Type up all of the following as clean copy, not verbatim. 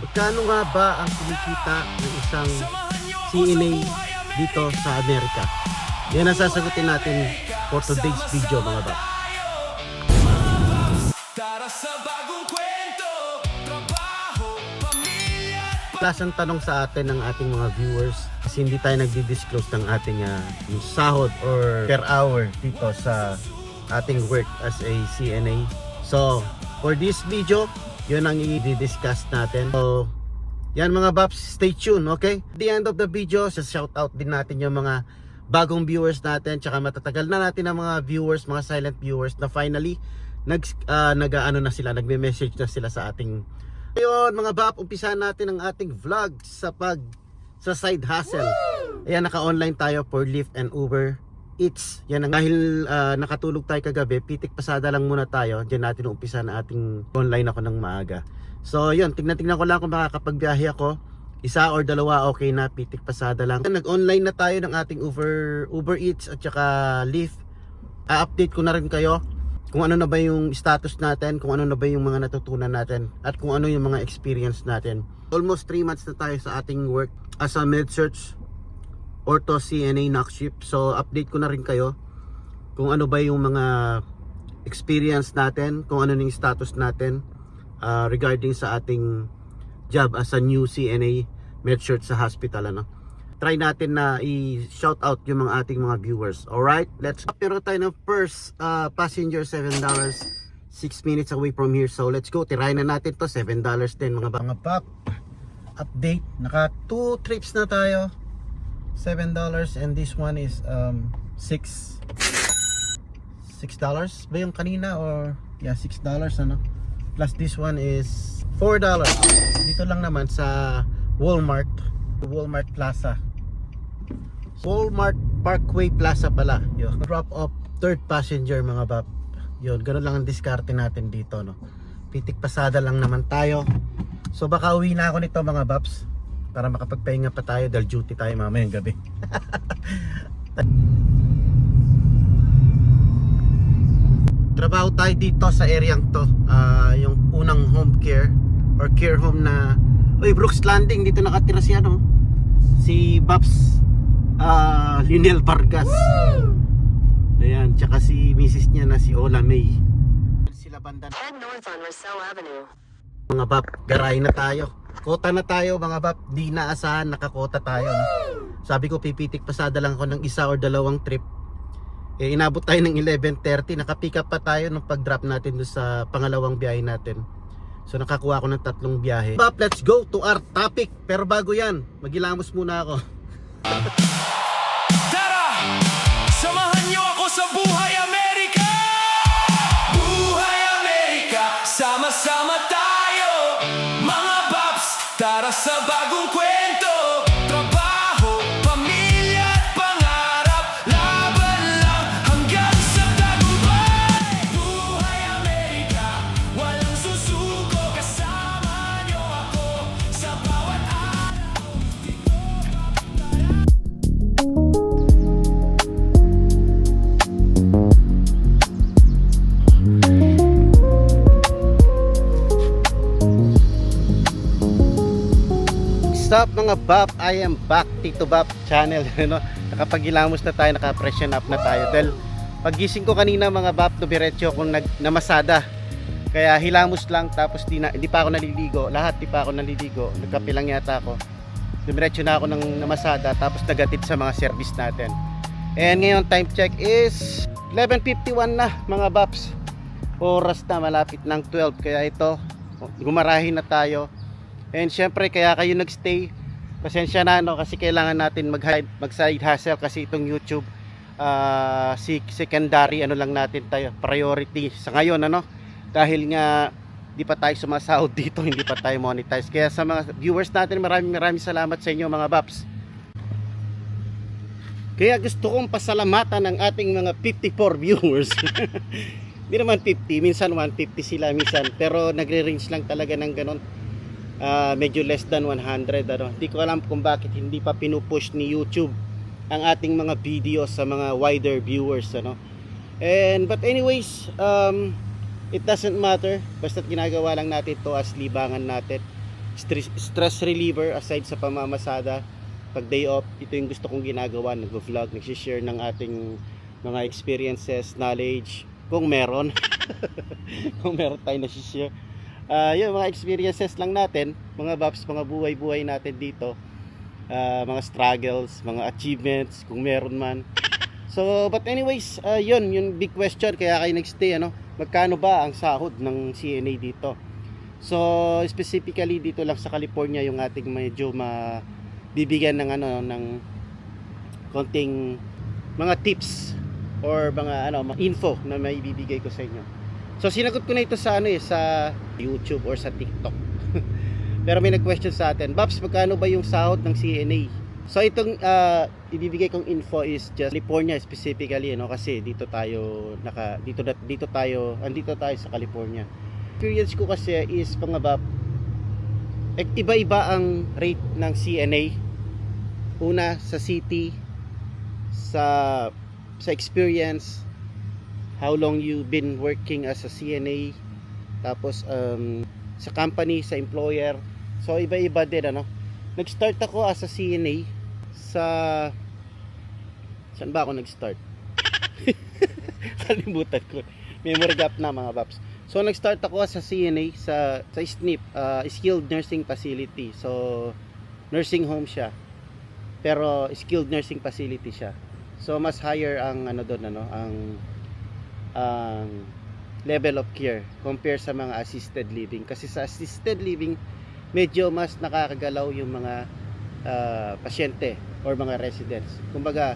Magkano nga ba ang kumikita ng isang CNA dito sa Amerika? Yan ang sasagutin natin for today's video mga bab. Klasang tanong sa atin ng ating mga viewers kasi hindi tayo nagdi-disclose ng ating yung sahod or per hour dito sa ating work as a CNA. So, for this video, yun ang i-discuss natin. So, yan mga babs, stay tuned, okay? At the end of the video, shout out din natin yung mga bagong viewers natin, tsaka matatagal na natin ang mga viewers, mga silent viewers na finally nagme-message na sila sa ating. Ayun mga bab, umpisahan natin ang ating vlog sa side hustle. Ayan, naka-online tayo for Lyft and Uber Eats. Yan ang dahil nakatulog tayo kagabi, pitik pasada lang muna tayo. Diyan natin umpisa na ating online ako ng maaga. So yun, tingnan ko lang kung makakapagbiyahe ako. Isa or dalawa okay na, pitik pasada lang. Nag-online na tayo ng ating Uber Eats at saka Lyft. A-update ko na rin kayo kung ano na ba yung status natin, kung ano na ba yung mga natutunan natin, at kung ano yung mga experience natin. Almost 3 months na tayo sa ating work as a med-surg ortho CNA knock shift. So update ko na rin kayo kung ano ba yung mga experience natin, kung ano yung status natin regarding sa ating job as a new CNA med-surg sa hospital, ano. Try natin na i-shout out yung mga ating mga viewers. Alright, let's go. Pero tayo ng first passenger, $7, 6 minutes away from here. So let's go, tirahin na natin to. $7 din mga pap. Update, naka 2 trips na tayo, $7, and this one is $6 ba yung kanina, or yeah, $6 ano, plus this one is $4. Dito lang naman sa Walmart Plaza, Walmart Parkway Plaza pala. Yun, drop off third passenger mga bab. Yun, ganoon lang ang diskarte natin dito, no. Pitik pasada lang naman tayo. So baka uwi na ako nito mga babs para makapagpahinga pa tayo dahil duty tayo mamayang gabi. Trabaho tayo dito sa areang to, yung unang home care or care home na, uy, Brooks Landing, dito nakatira si ano, si Babs Linel Vargas. Ayan, tsaka si misis niya na si Ola May. Sila bandan. Head north on Russell Avenue. Mga bab, garay na tayo. Kota na tayo mga bab. Di naasahan, nakakota tayo, no? Sabi ko pipitik pasada lang ako ng isa or dalawang trip. Inabot tayo ng 11:30. Nakapick up pa tayo nung pag-drop natin doon sa pangalawang biyahe natin. So nakakuha ako ng 3 biyahe. Bab, let's go to our topic. Pero bago yan, magilamos muna ako. Tara! Samahan niyo ako sa Buhay Amerika! Buhay Amerika! Sama-sama tayo! Mga Babs, tara sa bagong kwento! Trabaho, pamilya at pangarap, laban lang hanggang sa tagumpay! Buhay Amerika, walang susuko, kasama niyo ako sa bawat araw. What's up mga Bab? I am back, Tito Bab channel. No? Nakapagilamos na tayo, naka-freshen up na tayo. Dahil paggising ko kanina mga Bab, dumiretso akong namasada. Kaya hilamos lang, tapos hindi pa ako naliligo. Lahat di pa ako naliligo. Nagkape lang yata ako. Dumiretso na ako ng namasada, tapos nagatid sa mga service natin. And ngayon time check is 11:51 na mga Babs. Oras na, malapit ng 12. Kaya ito, gumarahin na tayo. And syempre kaya kayo nagstay, pasensya na, no, kasi kailangan natin mag-side hustle kasi itong YouTube secondary ano lang natin tayo, priority sa ngayon, ano, dahil nga di pa tayo sumasahod dito, hindi pa tayo monetize. Kaya sa mga viewers natin, maraming salamat sa inyo mga Babs. Kaya gusto kong pasalamatan ng ating mga 54 viewers. Hindi naman 50, minsan 150 sila minsan, pero nagre-range lang talaga ng ganon. Medyo less than 100, ano. Hindi ko alam kung bakit hindi pa pinupush ni YouTube ang ating mga videos sa mga wider viewers, ano. But anyways, it doesn't matter, basta't ginagawa lang natin to as libangan natin. stress reliever aside sa pamamasada. Pag day off, ito yung gusto kong ginagawa, nag-vlog, nag-share ng ating mga experiences, knowledge, kung meron. Kung meron tayo na-share. Yun, mga experiences lang natin, mga babs, mga buhay-buhay natin dito. Mga struggles, mga achievements, kung meron man. So, but anyways, yun, yung big question, kaya kayo nag-stay, ano? Magkano ba ang sahod ng CNA dito? So, specifically dito lang sa California, yung ating medyo bibigyan ng ng konting mga tips or mga info na may bibigay ko sa inyo. So sinagot ko na ito sa sa YouTube or sa TikTok. Pero may nag-question sa atin, Babs, magkano ba yung sahod ng CNA? So itong ibibigay kong info is just California specifically, kasi dito tayo andito tayo sa California. Experience ko kasi is pangabap, iba-iba ang rate ng CNA. Una sa city, sa experience, how long you been working as a CNA, tapos sa company, sa employer. So iba-iba din Nag-start ako as a CNA saan ba ako nag-start? Kalimutan ko. Memory gap na mga paps. So nag-start ako as a CNA sa SNF, Skilled Nursing Facility. So nursing home siya. Pero skilled nursing facility siya. So mas higher ang ang level of care compare sa mga assisted living. Kasi sa assisted living medyo mas nakakagalaw yung mga pasyente or mga residents. Kumbaga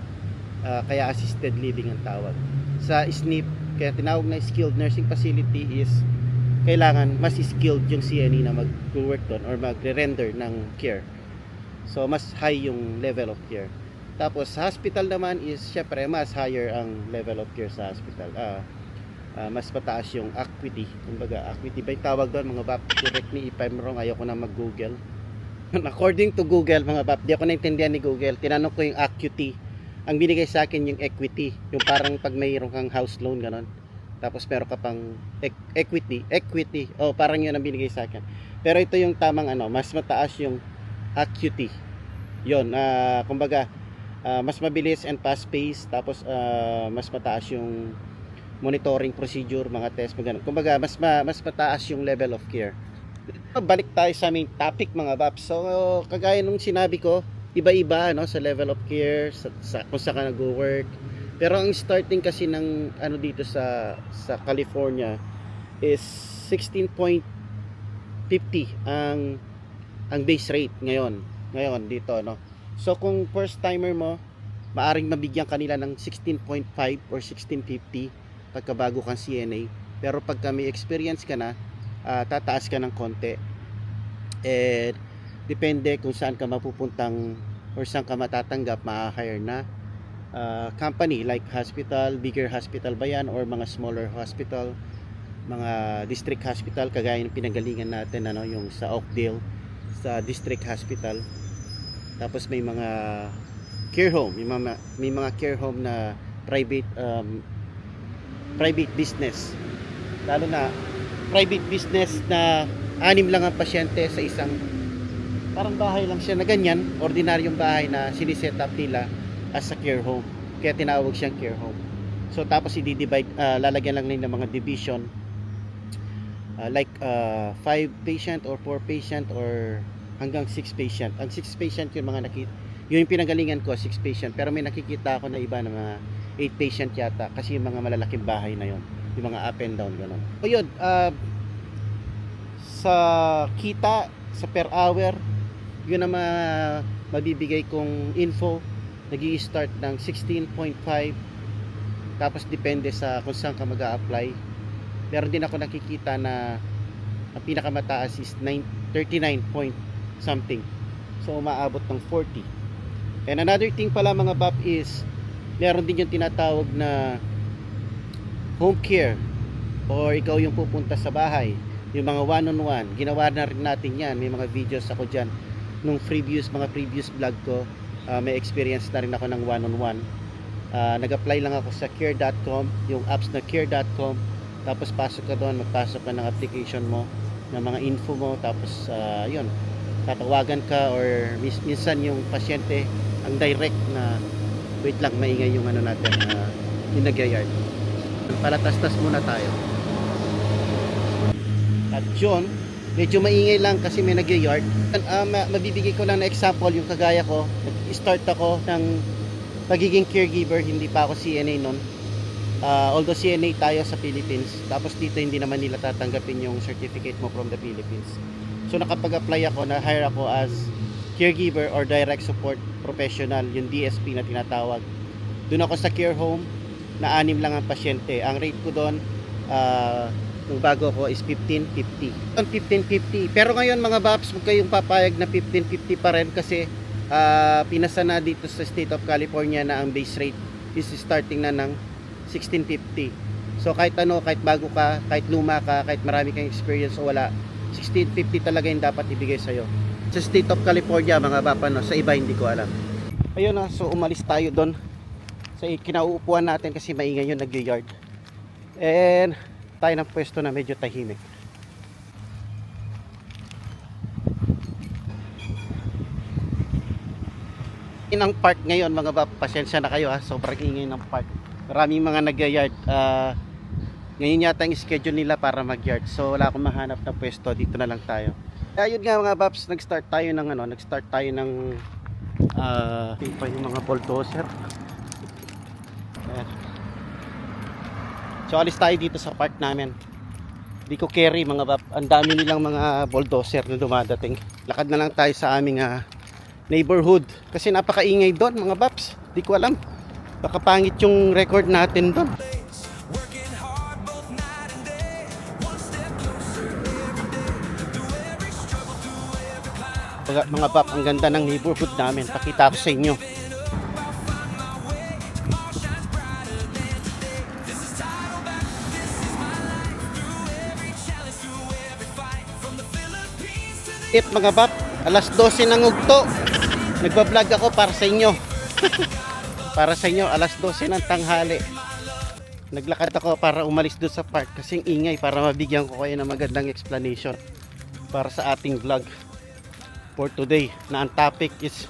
kaya assisted living ang tawag. Sa SNF, kaya tinawag na skilled nursing facility is kailangan mas skilled yung CNA na mag-work doon or magre-render ng care. So mas high yung level of care. Tapos sa hospital naman is syempre mas higher ang level of care sa hospital. Mas mataas yung acuity. Kumbaga acuity ba yung tawag doon mga bap? Correct me if I'm wrong, ayoko na mag-Google. According to Google mga bap, di ako naintindihan ni Google. Tinanong ko yung acuity. Ang binigay sa akin yung equity. Yung parang pag mayroon kang house loan ganon. Tapos meron ka pang equity. Parang yun ang binigay sa akin. Pero ito yung tamang mas mataas yung acuity. Yun, kumbaga mas mabilis and fast pace, tapos mas mataas yung monitoring procedure, mga test, mga ganun. Kumbaga mas mataas yung level of care. Balik tayo sa main topic mga baps. So kagaya nung sinabi ko, iba-iba sa level of care, kung saan ka nag-work. Pero ang starting kasi ng dito sa California is 16.50 ang base rate ngayon dito So kung first timer mo, maaring mabigyan kanila ng 16.5 or 16.50 pagkabago kang CNA. Pero pagka may experience ka na, tataas ka ng konti. Depende kung saan ka mapupuntang or saan ka matatanggap, ma-hire na company like hospital, bigger hospital ba yan or mga smaller hospital, mga district hospital kagaya ng pinanggalingan natin yung sa Oakdale, sa district hospital. Tapos may mga care home, may mga care home na private business, lalo na private business na 6 lang ang pasyente sa isang parang bahay lang siya na ganyan, ordinaryong bahay na siniset up nila as a care home, kaya tinawag siyang care home. So tapos i-divide, lalagyan lang nila ng mga division, like 5 patient or 4 patient or hanggang 6 patient. Ang 6 patient yung mga yung pinanggalingan ko 6 patient, pero may nakikita ako na iba na mga 8 patient yata, kasi yung mga malalaking bahay na yon, yung mga up and down gano'n. So yun, sa kita sa per hour, yun ang mabibigay kong info. Nag-i-start ng 16.5, tapos depende sa kung saan ka mag-a-apply. Meron din ako nakikita na ang pinakamataas is 39 point something, so umaabot ng 40. And another thing pala mga bap is meron din yung tinatawag na home care, or ikaw yung pupunta sa bahay, yung mga one-on-one. Ginawa na rin natin yan, may mga videos ako dyan nung mga previous vlog ko. May experience na rin ako ng one-on-one. Nag-apply lang ako sa care.com, yung apps na care.com. Tapos pasok ka doon, magpasok ka ng application mo, ng mga info mo, tapos yun, tatawagan ka or minsan yung pasyente ang direct na wait lang, maingay yung ano natin, yung nagyayard. Palatastas muna tayo. At yun, medyo maingay lang kasi may nagyayard. Mabibigay ko lang na example, yung kagaya ko, start ako ng pagiging caregiver, hindi pa ako CNA nun. Although CNA tayo sa Philippines, tapos dito hindi naman nila tatanggapin yung certificate mo from the Philippines. So nakapag-apply ako, na-hire ako as caregiver or direct support professional, yung DSP na tinatawag. Doon ako sa care home, na 6 lang ang pasyente. Ang rate ko doon, nung bago ko is 15.50. 15.50. Pero ngayon mga Baps, huwag kayong papayag na 15.50 pa rin kasi pinasa na dito sa State of California na ang base rate is starting na ng 16.50. So kahit ano, kahit bago ka, kahit luma ka, kahit marami kang experience o wala, 16.50 talaga yung dapat ibigay sa'yo. Sa State of California mga Bapa, no? Sa iba hindi ko alam. Ayun na, so umalis tayo doon sa kinauupuan natin kasi maingay yung nag-yard. And tayo ng pwesto na medyo tahimik. Inang park ngayon mga Bapa, pasensya na kayo ha, sobrang ingay ng park. Maraming mga nag-yard. Ngayon yata ang schedule nila para mag-yard. So wala akong mahanap na pwesto, dito na lang tayo. Ayun nga mga Baps, nag-start tayo ng pa yung mga bulldozer. Ayan. So alis tayo dito sa park namin. Di ko carry mga Bap, ang dami nilang mga bulldozer na dumadating. Lakad na lang tayo sa aming neighborhood kasi napakaingay doon mga Baps. Di ko alam, baka pangit yung record natin doon. Mga Bap, ang ganda ng neighborhood namin. Pakita ko sa inyo. Mga Bap, alas 12 ng ugto. Nagbablog ako para sa inyo. Para sa inyo, alas 12 ng tanghali. Naglakad ako para umalis doon sa park kasi ingay, para mabigyan ko kayo ng magandang explanation para sa ating vlog for today, na ang topic is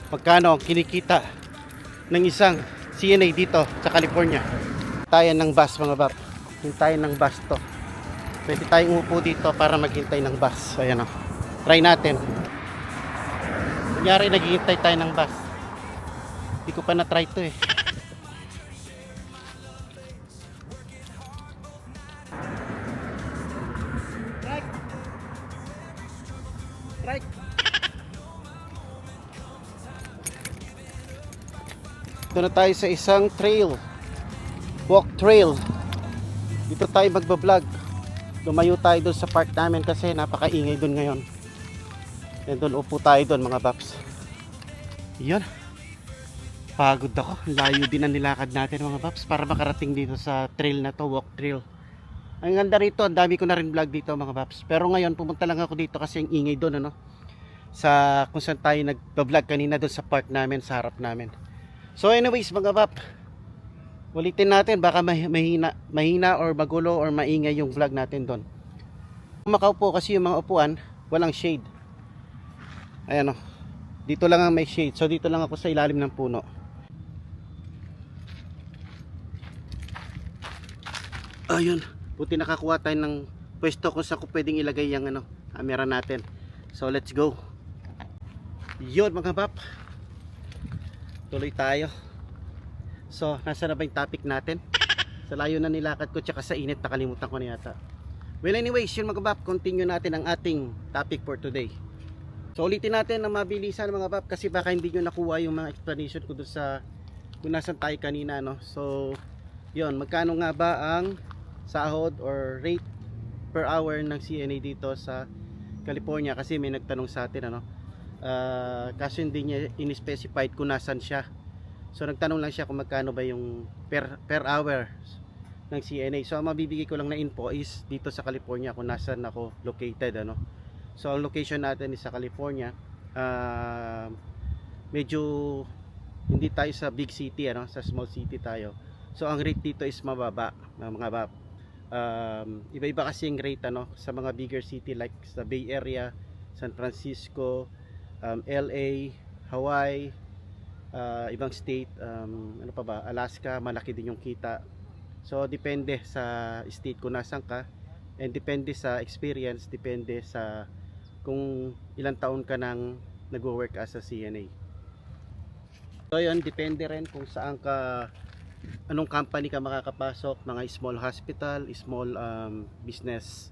magkano ang kinikita ng isang CNA dito sa California. Hintayan ng bus mga Bap. Hintayan ng bus to. Pwede tayong umupo dito para maghintay ng bus. Ayan o. Try natin. Kunyari naghihintay tayo ng bus. Hindi ko pa na-try to eh. Right. Right. Ito na tayo sa isang trail. Walk trail. Dito tayo magbablog. Lumayo tayo doon sa park namin kasi napakaingay doon ngayon. And doon upo tayo doon mga Baps. Yan. Pagod ako. Layo din ang nilakad natin mga Baps para makarating dito sa trail na to, walk trail. Ang ganda rito, ang dami ko na rin vlog dito mga Baps. Pero ngayon pumunta lang ako dito kasi ang ingay doon ano. Sa kung saan tayo nagba-vlog kanina doon sa park namin, sa harap namin. So anyways mga Bap, ulitin natin, baka mahina or magulo or maingay yung vlog natin doon. Makaupo kasi yung mga upuan walang shade. Ayan o, dito lang ang may shade. So dito lang ako sa ilalim ng puno. Ayun, buti nakakuha tayo ng pwesto kung saan ko pwedeng ilagay yung camera natin. So let's go. Yun mga Bap, tuloy tayo. So nasa na ba yung topic natin? Sa layo na nilakad ko tsaka sa init, nakalimutan ko na yata. Well anyways, yun mga Bap, continue natin ang ating topic for today. So ulitin natin na mabilisan mga Bap kasi baka hindi nyo nakuha yung mga explanation ko doon sa kung nasan tayo kanina no. So yun, magkano nga ba ang sahod or rate per hour ng CNA dito sa California, kasi may nagtanong sa atin kaso hindi niya in-specified kung nasan siya. So nagtanong lang siya kung magkano ba yung per hour ng CNA. So ang mabibigay ko lang na info is dito sa California kung nasan ako located So ang location natin is sa California. Medyo hindi tayo sa big city sa small city tayo. So ang rate dito is mababa mga Bap. Iba-iba kasi yung rate sa mga bigger city like sa Bay Area, San Francisco, LA, Hawaii, ibang state, ano pa ba, Alaska, malaki din yung kita. So depende sa state kung nasan ka, and depende sa experience, depende sa kung ilang taon ka nang nagwo-work as a CNA. So yun, depende rin kung saan ka, anong company ka makakapasok, mga small hospital, small business,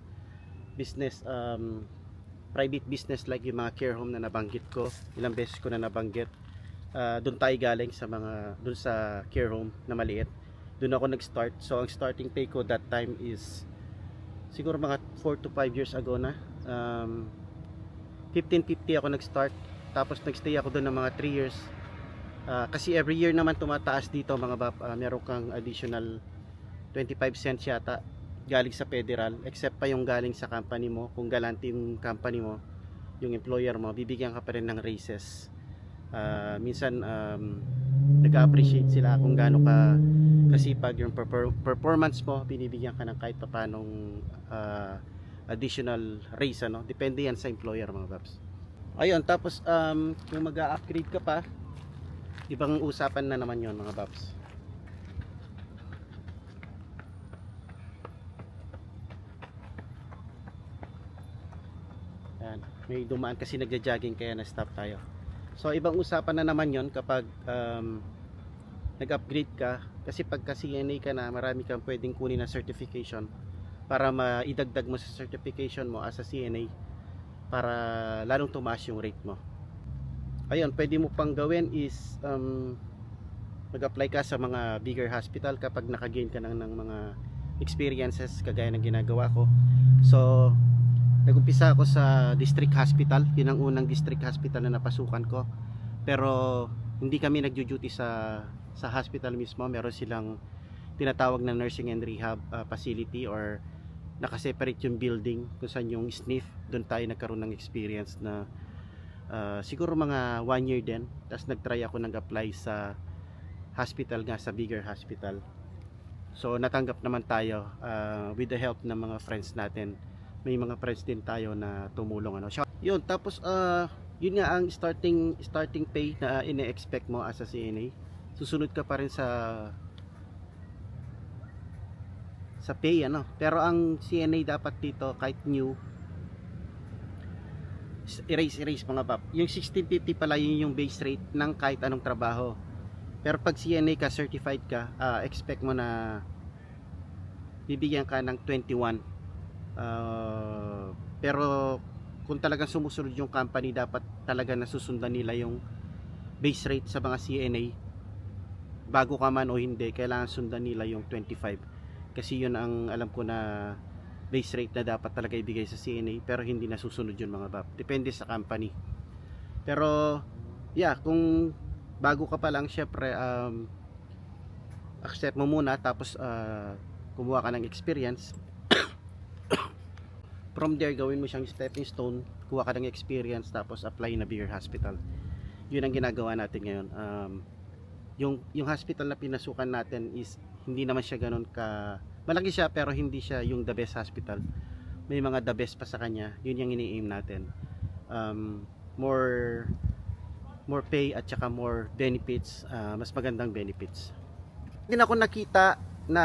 private business like yung mga care home na nabanggit ko, ilang beses ko na nabanggit. Doon tayo galing sa doon sa care home na maliit. Doon ako nag-start. So ang starting pay ko that time is siguro mga 4 to 5 years ago na. 1550 ako nag-start. Tapos nag-stay ako doon ng mga 3 years. Kasi every year naman tumataas dito mga bap. Meron kang additional 25 cents yata galing sa federal, except pa yung galing sa company mo. Kung galante yung company mo, yung employer mo, bibigyan ka pa rin ng raises. Minsan nag-appreciate sila kung gaano ka kasipag yung performance mo, binibigyan ka ng kahit papanong additional raise, ano? Depende yan sa employer mga paps. Ayun, tapos kung mag-upgrade ka pa, ibang usapan na naman yon mga paps. Yan, may dumaan kasi nagja-jogging kaya na-stop tayo. So ibang usapan na naman yon kapag nag-upgrade ka, kasi pagka CNA ka na, marami kang pwedeng kunin na certification para maidagdag mo sa certification mo as a CNA para lalong tumaas yung rate mo. Ayun, pwede mo pang gawin is mag-apply ka sa mga bigger hospital kapag naka-gain ka ng mga experiences kagaya ng ginagawa ko. So nag-umpisa ako sa district hospital, yun ang unang district hospital na napasukan ko. Pero hindi kami nagjo-duty sa hospital mismo, meron silang tinatawag na nursing and rehab facility, or nakaseparate yung building kung saan yung SNF. Doon tayo nagkaroon ng experience na siguro mga 1 year din. Tapos nag-try ako nag-apply sa hospital nga, sa bigger hospital. So natanggap naman tayo with the help ng mga friends natin. May mga friends din tayo na tumulong, ano. Yun, tapos yun nga ang starting pay na ine-expect mo as a CNA. Susunod ka pa rin sa pay, ano. Pero ang CNA dapat dito, kahit new, erase mga pap. Yung 1650 pala yun yung base rate ng kahit anong trabaho. Pero pag CNA ka, certified ka, expect mo na bibigyan ka ng 21. Pero kung talagang sumusunod yung company, dapat talaga nasusundan nila yung base rate sa mga CNA. Bago ka man o hindi, kailangan sundan nila yung 25. Kasi yun ang alam ko na base rate na dapat talaga ibigay sa CNA, pero hindi nasusunod yun mga bab. Depende sa company. Pero yeah, kung bago ka pa lang, syempre accept mo muna, tapos kumuha ka ng experience. From there, gawin mo siyang stepping stone, kuha ka ng experience, tapos apply na bigger hospital. Yun ang ginagawa natin ngayon. Yung hospital na pinasukan natin is hindi naman siya ganun ka malaki siya, pero hindi siya yung the best hospital. May mga the best pa sa kanya. Yun yung ini-aim natin. More pay at saka more benefits, mas magandang benefits. Hindi ako nakita na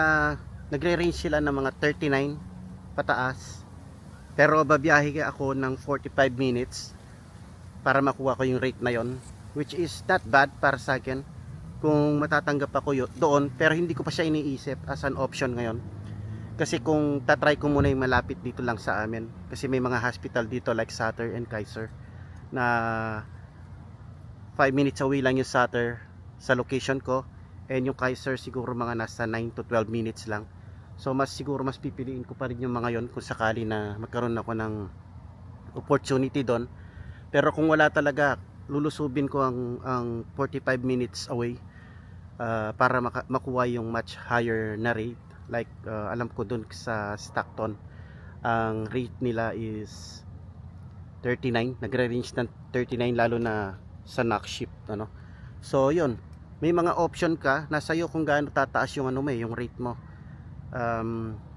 nagre-range sila ng mga 39 pataas. Pero babiyahe ako ng 45 minutes para makuha ko yung rate na yon, which is not bad para sa akin kung matatanggap ako doon. Pero hindi ko pa siya iniisip as an option ngayon, kasi kung tatry ko muna yung malapit dito lang sa amin, kasi may mga hospital dito like Sutter and Kaiser na 5 minutes away lang yung Sutter sa location ko, and yung Kaiser siguro mga nasa 9 to 12 minutes lang. So mas pipiliin ko pa rin yung mga yon kung sakali na magkaroon ako ng opportunity doon. Pero kung wala talaga, lulusubin ko ang 45 minutes away para makuha yung much higher na rate. Like alam ko doon sa Stockton, ang rate nila is 39, nagre-range ng 39 lalo na sa knock shift, ano. So yun, may mga option ka, nasa iyo kung gaano tataas yung yung rate mo.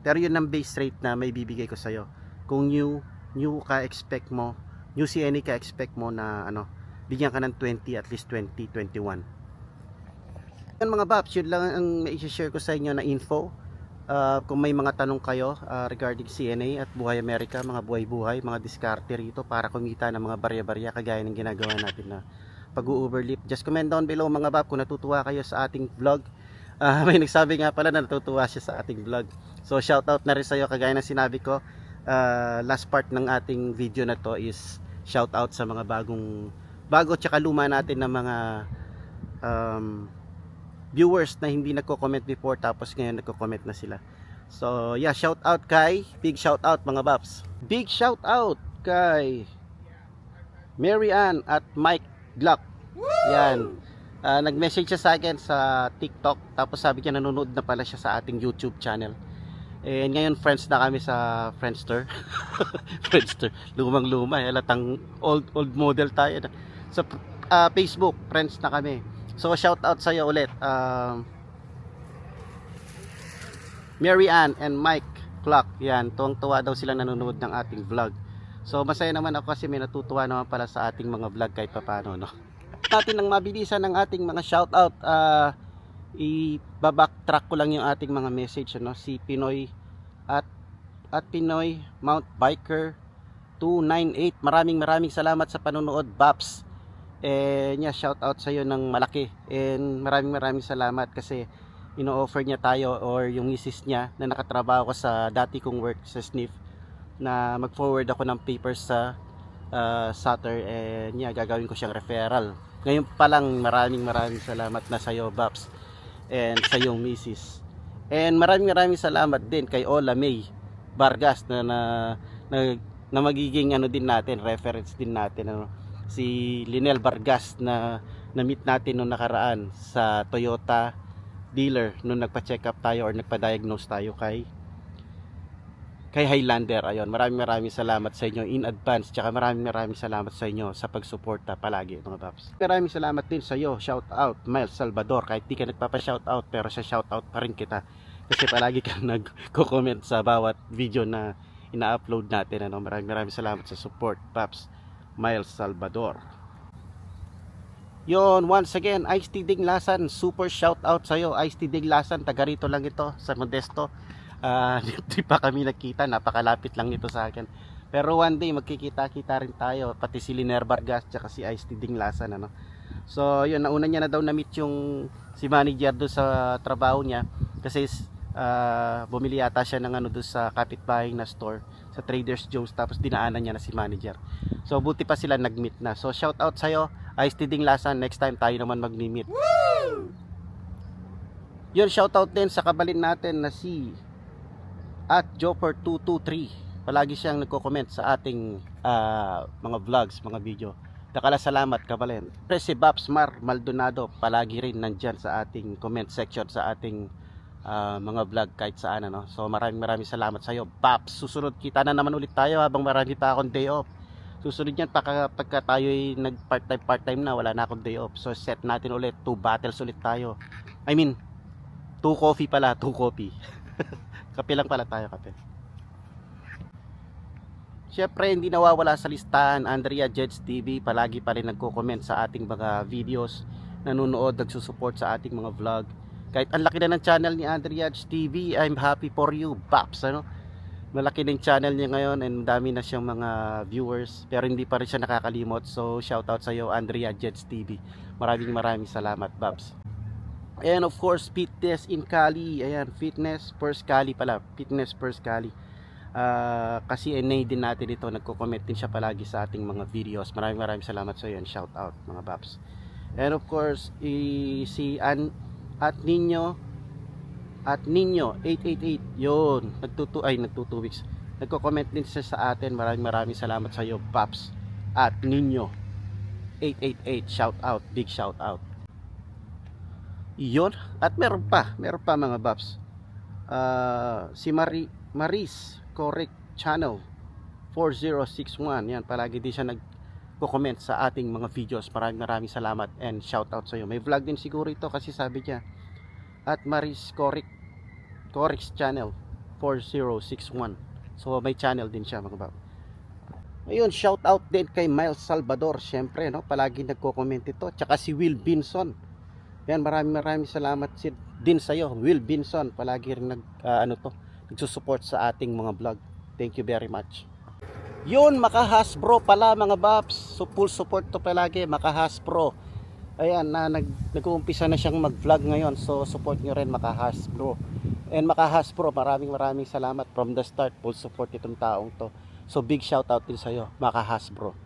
Pero yun ang base rate na may bibigay ko sa'yo. Kung new ka, expect mo new CNA ka expect mo na ano, bigyan ka ng 20, at least 20, 21. Yan mga Paps, yun lang ang i-share ko sa inyo na info. Kung may mga tanong kayo regarding CNA at Buhay Amerika, mga buhay-buhay, mga diskarte rito para kumita ng mga barya-barya kagaya ng ginagawa natin na pag-u-overlift, just comment down below mga Paps kung natutuwa kayo sa ating vlog. May nagsabi nga pala na natutuwa siya sa ating vlog, so shoutout na rin sa iyo. Kagaya ng sinabi ko, last part ng ating video na to is shoutout sa mga bago tsaka luma natin na mga viewers na hindi nagko-comment before tapos ngayon nagko-comment na sila. So yeah, shoutout kay, big shoutout mga Paps, big shoutout kay Mary Ann at Mike Glock. Yan, nag-message siya sa akin sa TikTok, tapos sabi niya nanonood na pala siya sa ating YouTube channel. And ngayon friends na kami sa Friendster. Friendster, lumang-luma, halatang old model tayo. Sa Facebook, friends na kami. So shout out sa iyo ulit, Mary Ann and Mike Clark. Yan, tuwang-tuwa daw sila nanonood ng ating vlog. So masaya naman ako kasi may natutuwa naman pala sa ating mga vlog kahit papaano, no? Natin ng mabilisan ng ating mga shout out, i-backtrack ko lang yung ating mga message, ano? Si Pinoy at Pinoy Mount Biker 298, maraming salamat sa panonood, Paps. Yeah, shout out sa iyo ng malaki, and maraming salamat kasi ino-offer niya tayo or yung misis niya na nakatrabaho ko sa dati kong work sa SNF na mag-forward ako ng papers sa Sutter, and yeah, gagawin ko siyang referral. Ngayon pa lang, maraming salamat na sa iyo, Paps, and sa iyong misis. And maraming salamat din kay Ola May Vargas na magiging ano din natin, reference din natin, ano, si Linel Vargas na na-meet natin nung nakaraan sa Toyota dealer nung nagpa-check up tayo or nagpa-diagnose tayo kay Highlander. Ayun, maraming salamat sa inyo in advance, tsaka maraming salamat sa inyo sa pagsuporta palagi mga Paps. Maraming salamat din sa iyo, shout out Miles Salvador, kahit di ka nagpapa-shout out pero sa shout out pa rin kita kasi palagi kang nagko-comment sa bawat video na ina-upload natin, ano. Maraming salamat sa support, Paps Miles Salvador. Yon, once again, Ice T Diglasan, super shout out sa iyo, Ice T Diglasan. Taga rito lang ito sa Modesto. Di pa kami nakita, napakalapit lang ito sa akin. Pero one day magkikita-kita rin tayo, pati si Liner Vargas tsaka si Ice T Diglasan, ano. So yun, nauna niya na daw na-meet yung si manager doon sa trabaho niya kasi bumili yata siya ng ano doon sa kapitbahay na store sa Trader's Joe's, tapos dinaanan niya na si manager. So buti pa sila nag-meet na. So shout out sa iyo, Ice T Diglasan, next time tayo naman mag-meet. Yun, shout out din sa kabalin natin na si at Joper223. Palagi siyang nagko-comment sa ating mga vlogs, mga video. Dakala salamat kabalin. Si Babs Mar Maldonado, palagi rin nandyan sa ating comment section sa ating mga vlog kahit saan, ano. So maraming salamat sa iyo, Babs. Susunod kita na naman ulit tayo habang marami pa akong day off. Susunod yan pagka tayo'y nag part-time na, wala na akong day off. So set natin ulit, 2 battles ulit tayo. I mean, 2 coffee pala, 2 coffee. Kape lang pala tayo, kape. Syempre, hindi nawawala sa listahan, Andrea Jeds TV, palagi pa rin nagko-comment sa ating mga videos, nanonood, nagsusupport sa ating mga vlog. Kahit ang laki na ng channel ni Andrea Jeds TV, I'm happy for you, Paps, ano? Malaki na yung channel niya ngayon and dami na siyang mga viewers, pero hindi pa rin siya nakakalimot. So, shoutout sa iyo, Andrea Jeds TV. Maraming salamat, Paps. And of course, Fitness in Cali. Ayan, Fitness First Cali pala. Fitness First Cali. Kasi NA din natin ito. Nagko-comment din siya palagi sa ating mga videos. Maraming salamat sa iyo and shout out mga Paps. And of course, si at Nino 888. Yun, nagtutu weeks. Nagko-comment din siya sa atin. Maraming salamat sa iyo, Paps. At Nino 888. Shout out, big shout out. Iyon, at meron pa mga Paps. Si Maris Correct Channel 4061. Yan, palagi din siya nagko-comment sa ating mga videos. Maraming salamat and shout out sa iyo. May vlog din siguro ito kasi sabi niya at Maris Correct Channel 4061. So may channel din siya mga Paps. Ayun, shout out din kay Miles Salvador, syempre, no? Palagi nagko-comment ito. Tsaka si Will Binson. Yan, maraming salamat din sa iyo, Will Binson. Palagi rin nagsusupport sa ating mga vlog. Thank you very much. Yun, Maka Hasbro pala mga Baps. So full support to palagi, Maka Hasbro. Ayan, nag-uumpisa na siyang mag-vlog ngayon. So support nyo rin Maka Hasbro. And Maka Hasbro, maraming salamat from the start. Full support itong taong to. So big shout out din sa iyo, Maka Hasbro.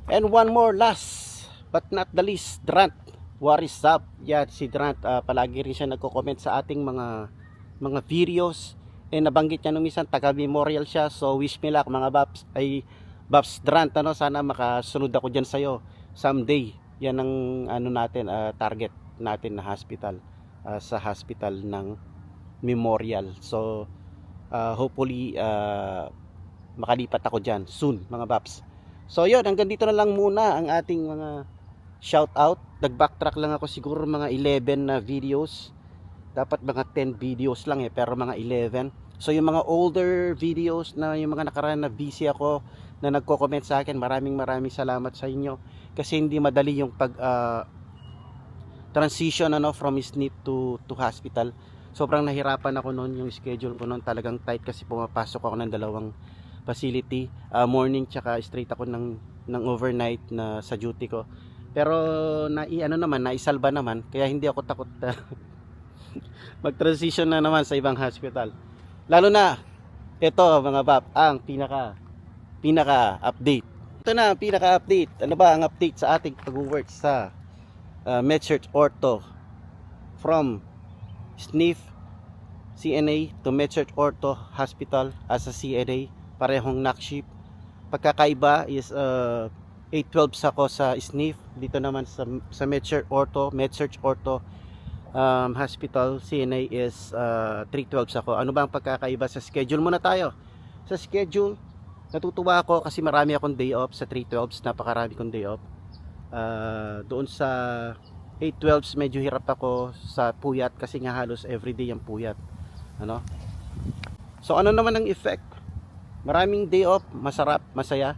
And one more, last but not the least, Drant. What is up? Yan, si Drant, palagi rin siya nagko-comment sa ating mga videos. And nabanggit niya nung minsan, taga-memorial siya. So wish me luck mga Baps. Baps Drant, sana makasunod ako dyan sa'yo someday. Yan ang target natin na hospital. Sa hospital ng memorial. So hopefully makalipat ako dyan soon mga Baps. So yun, hanggang dito na lang muna ang ating mga shout out. Nag-backtrack lang ako, siguro mga 11 na videos. Dapat mga 10 videos lang pero mga 11. So yung mga older videos na yung mga nakaraan na busy ako na nagko-comment sa akin, maraming salamat sa inyo kasi hindi madali yung pag transition from SNP to hospital. Sobrang nahirapan ako noon, yung schedule ko noon talagang tight kasi pumapasok ako ng dalawang facility, morning tsaka straight ako ng overnight na sa duty ko. Pero naisalba naman, kaya hindi ako takot mag-transition na naman sa ibang hospital. Lalo na ito mga Bap, ang pinaka update. Ito na ang pinaka update. Ano ba ang update sa ating pag-work sa MedSearch Ortho from SNF CNA to MedSearch Ortho Hospital as a CNA, parehong knock shift. Pagkakaiba is 8/12 ako sa SNF, dito naman sa MedSearch Ortho Hospital CNA is 3/12 ako. Ano ba ang pagkakaiba sa schedule? Muna tayo sa schedule. Natutuwa ako kasi marami akong day off sa 3/12, napakarami kong day off. Doon sa 8/12 medyo hirap ako sa puyat kasi nga halos everyday ang puyat. So ano naman ang effect? Maraming day off, masarap, masaya,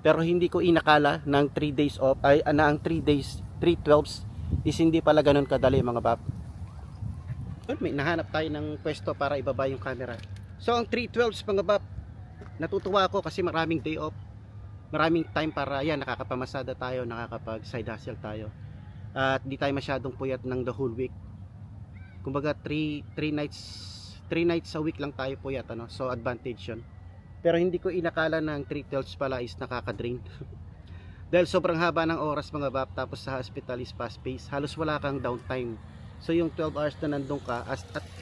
pero hindi ko inakala ng 3 days off na ang 3/12 is hindi pala ganun kadali mga Bap. May nahanap tayo ng pwesto para ibaba yung camera. So ang 3/12 mga Bap, natutuwa ako kasi maraming day off, maraming time para nakakapamasada tayo, nakakapag side hustle tayo, at di tayo masyadong puyat ng the whole week. Kumbaga 3 nights a week lang tayo puyat, so advantage yun. Pero hindi ko inakala na ang 3/12 pala is nakaka-drain. Dahil sobrang haba ng oras mga Bap, tapos sa hospital is fast pace, halos wala kang downtime. So yung 12 hours na nandun ka,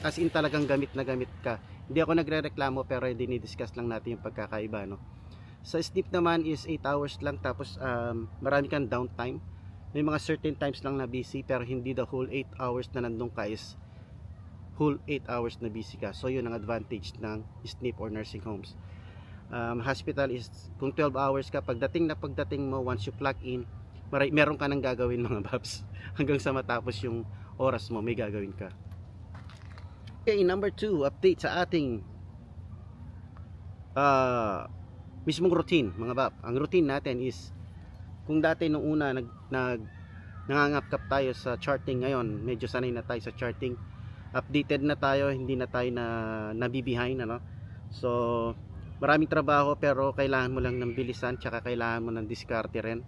as in talagang gamit na gamit ka. Hindi ako nagre-reklamo, pero dinidiscuss lang natin yung pagkakaiba. Sa SNP naman is 8 hours lang, tapos marami kang downtime. May mga certain times lang na busy, pero hindi the whole 8 hours na nandun ka is whole 8 hours na busy ka. So yun ang advantage ng SNP or nursing homes. Hospital is kung 12 hours ka, pagdating mo, once you plug in, meron ka nang gagawin mga Babs. Hanggang sa matapos yung oras mo, may gagawin ka. Okay, number 2, update sa ating mismong routine mga Bab. Ang routine natin is, kung dati nung una nangangap-kap tayo sa charting, ngayon medyo sanay na tayo sa charting, updated na tayo, hindi na tayo nabibehind. So maraming trabaho pero kailangan mo lang ng bilisan, tsaka kailangan mo ng diskarte rin.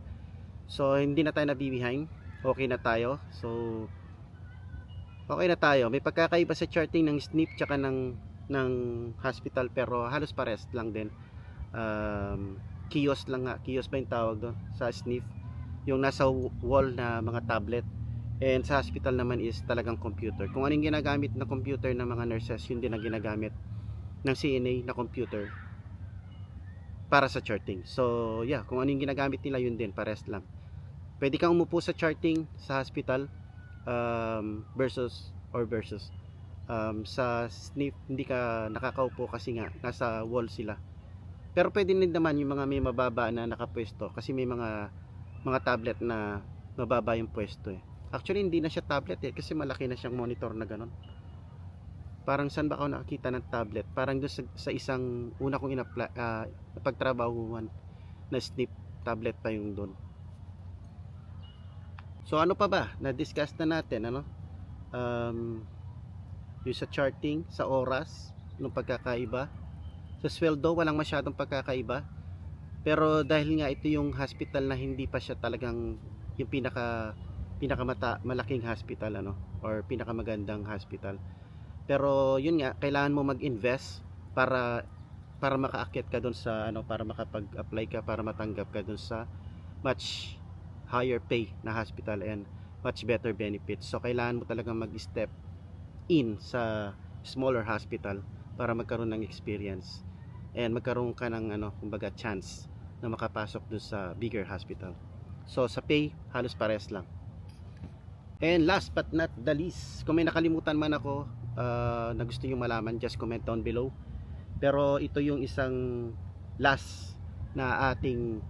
So hindi na tayo nabibehind, okay na tayo. So okay na tayo. May pagkakaiba sa charting ng SNP tsaka ng hospital, pero halos pares lang din. Kiosk lang nga, kiosk ba yung tawag doon sa SNP, yung nasa wall na mga tablet. And sa hospital naman is talagang computer. Kung anong ginagamit na computer ng mga nurses, yun din ang ginagamit ng CNA na computer para sa charting. So yeah, kung anong ginagamit nila, yun din, pares lang. Pwede kang umupo sa charting sa hospital versus sa SNP hindi ka nakakaupo kasi nga nasa wall sila. Pero pwede din naman yung mga may mababa na nakapwesto, kasi may mga tablet na mababa yung pwesto Actually hindi na siya tablet kasi malaki na siyang monitor na ganon. Parang saan ba ako nakakita ng tablet? Parang doon sa isang una kong pagtrabahuan na snip tablet pa yung doon. So ano pa ba? Na-discuss na natin ano? Yung sa charting, sa oras, ng pagkakaiba. Sa sweldo, walang masyadong pagkakaiba. Pero dahil nga ito yung hospital na hindi pa siya talagang yung malaking hospital ano, or pinakamagandang hospital. Pero yun nga, kailangan mo mag-invest para makaakyat ka doon sa ano, para makapag-apply ka, para matanggap ka doon sa much higher pay na hospital and much better benefits. So kailangan mo talagang mag-step in sa smaller hospital para magkaroon ng experience and magkaroon ka ng ano, kumbaga chance na makapasok doon sa bigger hospital. So sa pay, halos pares lang. And last but not the least, kung may nakalimutan man ako na gusto nyo malaman, just comment down below. Pero ito yung isang last na ating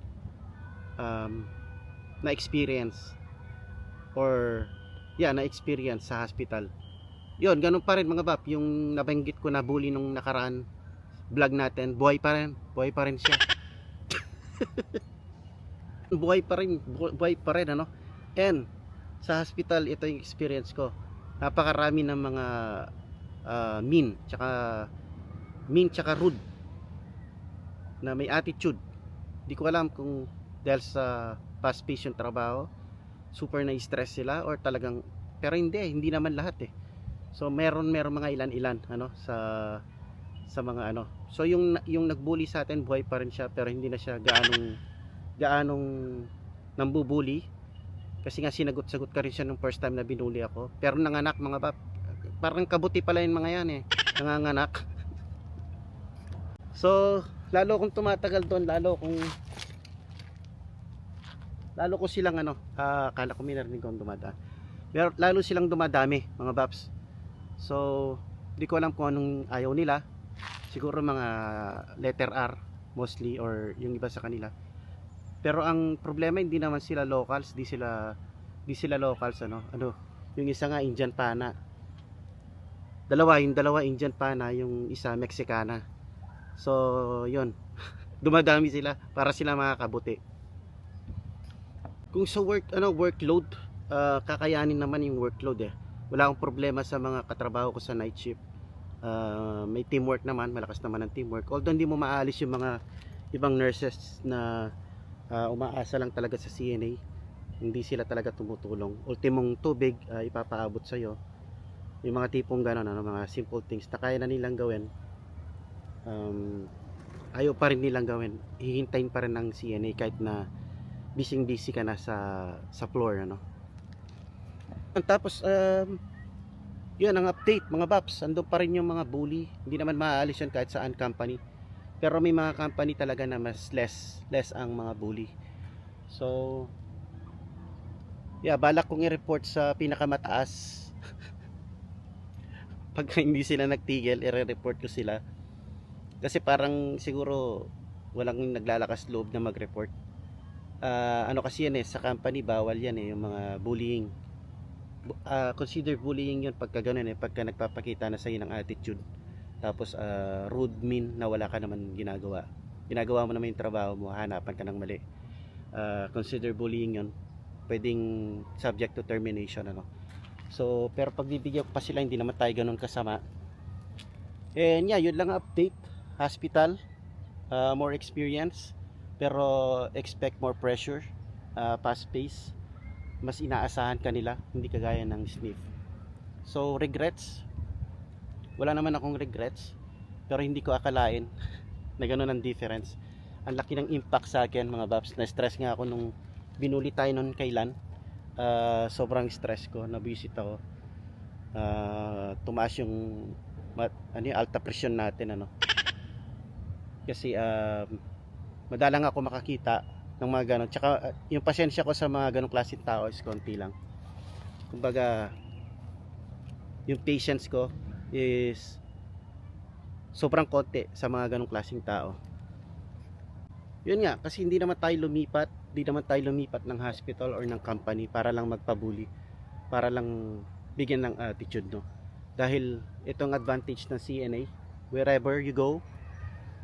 na experience or na experience sa hospital. Yun, ganun pa rin mga bap, yung nabanggit ko na bully nung nakaraan vlog natin, buhay pa rin siya. buhay pa rin ano. And sa hospital, ito yung experience ko, napakarami ng mga mean tsaka rude na may attitude. Di ko alam kung dahil sa fast pace yung trabaho, super na stress sila, or talagang, pero hindi naman lahat eh. So meron mga ilan ano sa mga ano. So yung nagbully sa atin, buhay pa rin siya, pero hindi na siya gaanong nambubuli, kasi nga sinagot-sagot ka rin siya nung first time na binuli ako. Pero nanganak mga bab, parang kabuti pala yung mga yan eh, nanganganak. So lalo kung tumatagal doon, lalo ko silang ano, akala ko may narinig kong dumadaan, pero lalo silang dumadami mga babs. So di ko alam kung anong ayaw nila, siguro mga letter R mostly, or yung iba sa kanila. Pero ang problema, hindi naman sila locals, di sila locals ano, yung isa nga Indian pana, yung dalawa Indian pana, yung isa Mexicana. So yun, dumadami sila para sila makakabuti. Kung sa workload, kakayanin naman yung workload eh. Wala akong problema sa mga katrabaho ko sa night shift. May teamwork naman, malakas naman ang teamwork. Although hindi mo maalis yung mga ibang nurses na umaasa lang talaga sa CNA, hindi sila talaga tumutulong. Ultimong tubig ipapaabot sa iyo. Yung mga tipong gano'n, mga simple things na kaya na nilang gawin, ayaw pa rin nilang gawin. Hihintayin pa rin ng CNA kahit na busy ka na sa floor ano. Tapos yun ang update mga paps, andun pa rin yung mga bully. Hindi naman maaalis yun kahit saan company, pero may mga company talaga na mas less ang mga bully. So balak kong i-report sa pinakamataas. Pag hindi sila nagtigil, i-report ko sila, kasi parang siguro walang naglalakas loob na mag-report. Ano kasi yan eh, sa company bawal yan eh, yung mga bullying. Consider bullying yun pagka ganun eh, pagka nagpapakita na sa'yo ng attitude, tapos rude, mean, na wala ka naman ginagawa mo naman yung trabaho mo, hanapan ka ng mali. Consider bullying yun, pwedeng subject to termination ano. So pero pag bibigyan pa sila, hindi naman tayo ganun kasama. And yun lang update. Hospital, more experience, pero expect more pressure, fast pace, mas inaasahan kanila, hindi kagaya ng sniff. So regrets, wala naman akong regrets, pero hindi ko akalain na gano'n ang difference. Ang laki ng impact sa akin mga babs. Na stress nga ako nung binuli tayo noon kailan. Sobrang stress ko, nabisit ako. Tumaas yung alta pressure natin ano. Kasi madalang ako makakita ng mga ganon. Tsaka yung pasensya ko sa mga ganong klaseng tao is konti lang. Kumbaga yung patience ko is sobrang konti sa mga ganong klaseng tao. Yun nga, kasi hindi naman tayo lumipat ng hospital or ng company para lang magpabuli, para lang bigyan ng attitude no. Dahil itong advantage ng CNA, wherever you go,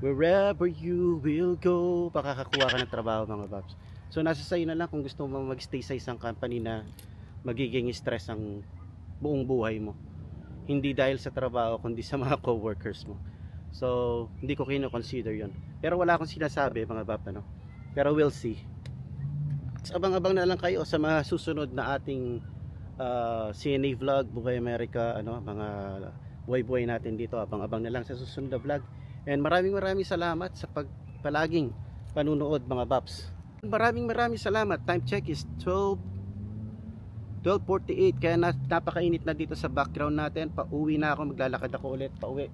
Wherever you will go, makakakuha ka ng trabaho mga Babs. So nasa sa'yo na lang kung gusto mo magstay sa isang company na magiging stress ang buong buhay mo. Hindi dahil sa trabaho kundi sa mga coworkers mo. So hindi ko kino-consider yon. Pero wala akong sinasabi mga Babs, ano. Pero we'll see. So, abang-abang na lang kayo sa mga susunod na ating CNA vlog, Buhay Amerika, ano, mga buhay-buhay natin dito. Abang-abang na lang sa susunod na vlog. And maraming salamat sa palaging panunood mga Babs. Maraming salamat. Time check is 12:48, kaya napakainit na dito sa background natin. Pauwi na ako, maglalakad ako ulit pauwi.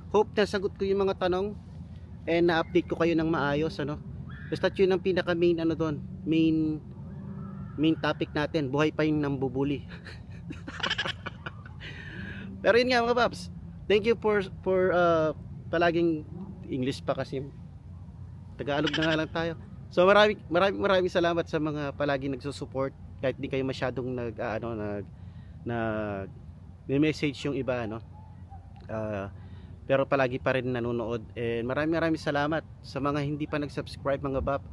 Hope na sagot ko yung mga tanong and na-update ko kayo ng maayos, ano. Basta yun ang pinaka main ano doon, main topic natin, buhay pa yung nambubuli. Pero yun nga mga Babs, thank you for palaging English pa kasi, Tagalog na nga lang tayo. So maraming salamat sa mga palaging nagsusupport kahit di kayo masyadong nag-message yung iba, ano. Pero palagi pa rin nanonood, and maraming salamat sa mga hindi pa nag-subscribe mga Bab.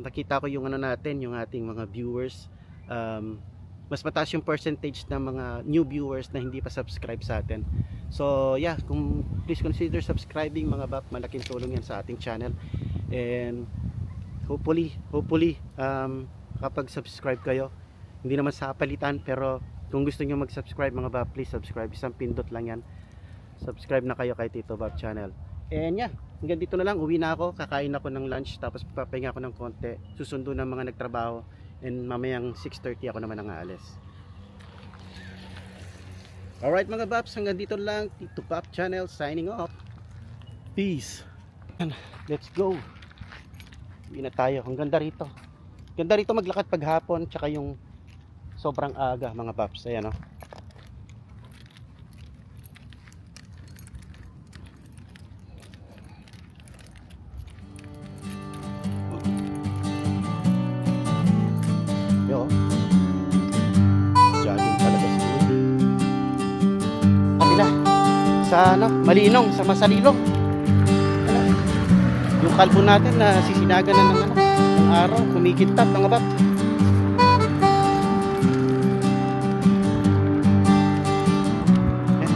Nakita ko yung ano natin, yung ating mga viewers, mas mataas yung percentage ng mga new viewers na hindi pa subscribe sa atin. So yeah, please consider subscribing mga Bab, malaking tulong yan sa ating channel. And hopefully kapag subscribe kayo, hindi naman sa palitan, pero kung gusto nyo mag-subscribe mga Bab, please subscribe, isang pindot lang yan. Subscribe na kayo kay Tito Bab Channel. And yeah, hanggang dito na lang, uwi na ako, kakain ako ng lunch, tapos papahinga ako ng konti, susundo ng mga nagtrabaho, and mamayang 6:30 ako naman ang aalis. Alright mga Babs, hanggang dito lang, Tito Bab Channel signing off. Peace. Let's go. Uwi na tayo. Ang ganda rito. Ganda rito maglakad paghapon, tsaka yung sobrang aga mga Babs. Ayan o. Yo. Jogging talaga siguro. Kanila. Sa ano, Malinong, sa Masalilo. Ano? Yung kalbo natin na sisinagan na ng araw, kumikintab mga Bab.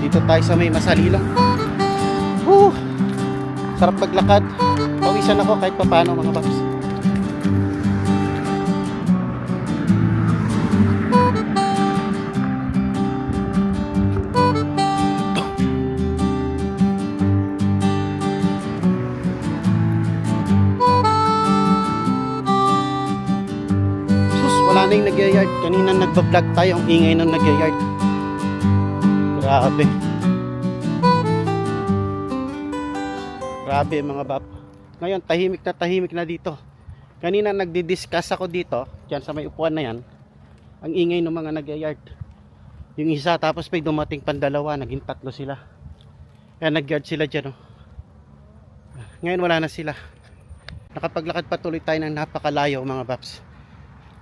Dito tayo sa may Masalilong. Sarap paglakad. Pawisan ako kahit papaano mga Babs. Wala na yung nagyayard. Kanina nagbablog tayo, ang ingay ng nagyayard. Grabe mga Bab. Ngayon tahimik na dito. Kanina nagdi-discuss ako dito, diyan sa may upuan na yan. Ang ingay ng mga nagyayard. Yung isa, tapos may dumating pandalawa, naging 3 sila. Kaya nagyard sila dyan, oh. Ngayon wala na sila. Nakapaglakad patuloy tayo ng napakalayo mga Babs.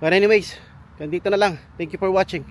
But anyways, ganito na lang. Thank you for watching.